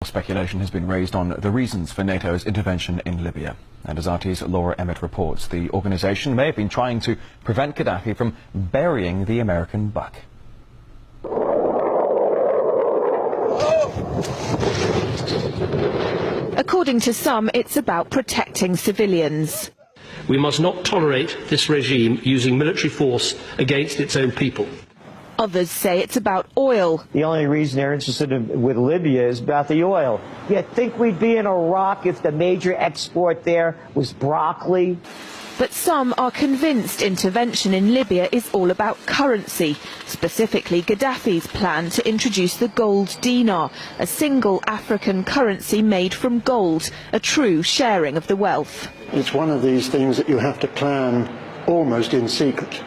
speculation has been raised on the reasons for NATO's intervention in Libya. And as RT's Laura Emmett reports, the organisation may have been trying to prevent Gaddafi from burying the American buck. According to some, it's about protecting civilians. We must not tolerate this regime using military force against its own people. Others say it's about oil. The only reason they're interested with Libya is about the oil. You'd think we'd be in Iraq if the major export there was broccoli. But some are convinced intervention in Libya is all about currency, specifically Gaddafi's plan to introduce the gold dinar, a single African currency made from gold, a true sharing of the wealth. It's one of these things that you have to plan almost in secret,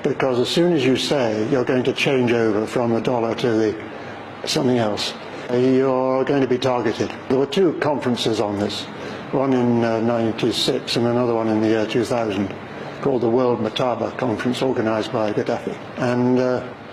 because as soon as you say you're going to change over from the dollar to something else, you're going to be targeted. There were two conferences on this. One in '96 and another one in the year 2000, called the World Mataba Conference, organised by Gaddafi. And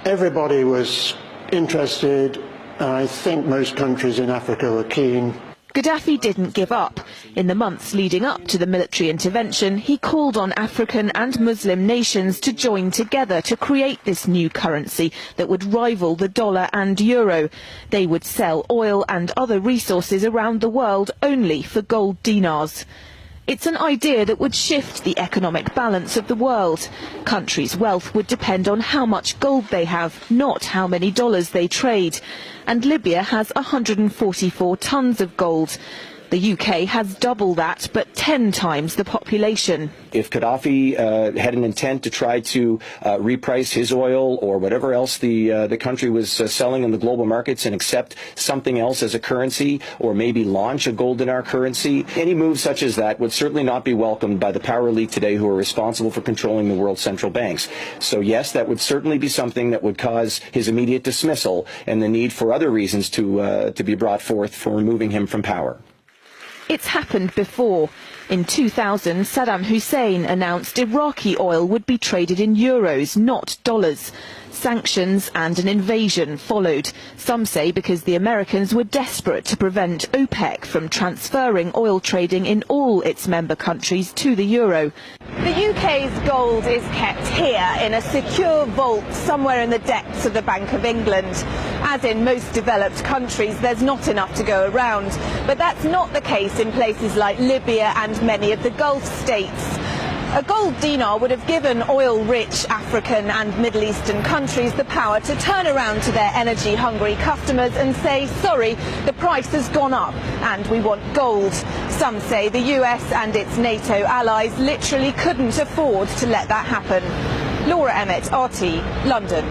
everybody was interested. I think most countries in Africa were keen. Gaddafi didn't give up. In the months leading up to the military intervention, he called on African and Muslim nations to join together to create this new currency that would rival the dollar and euro. They would sell oil and other resources around the world only for gold dinars. It's an idea that would shift the economic balance of the world. Countries' wealth would depend on how much gold they have, not how many dollars they trade. And Libya has 144 tons of gold. The UK has double that, but 10 times the population. If Gaddafi had an intent to try to reprice his oil or whatever else the country was selling in the global markets and accept something else as a currency, or maybe launch a gold dinar currency, any move such as that would certainly not be welcomed by the power elite today who are responsible for controlling the world's central banks. So yes, that would certainly be something that would cause his immediate dismissal and the need for other reasons to be brought forth for removing him from power. It's happened before. In 2000, Saddam Hussein announced Iraqi oil would be traded in euros, not dollars. Sanctions and an invasion followed. Some say because the Americans were desperate to prevent OPEC from transferring oil trading in all its member countries to the euro. The UK's gold is kept here in a secure vault somewhere in the depths of the Bank of England. As in most developed countries, there's not enough to go around. But that's not the case in places like Libya and many of the Gulf states. A gold dinar would have given oil-rich African and Middle Eastern countries the power to turn around to their energy-hungry customers and say, sorry, the price has gone up and we want gold. Some say the US and its NATO allies literally couldn't afford to let that happen. Laura Emmett, RT, London.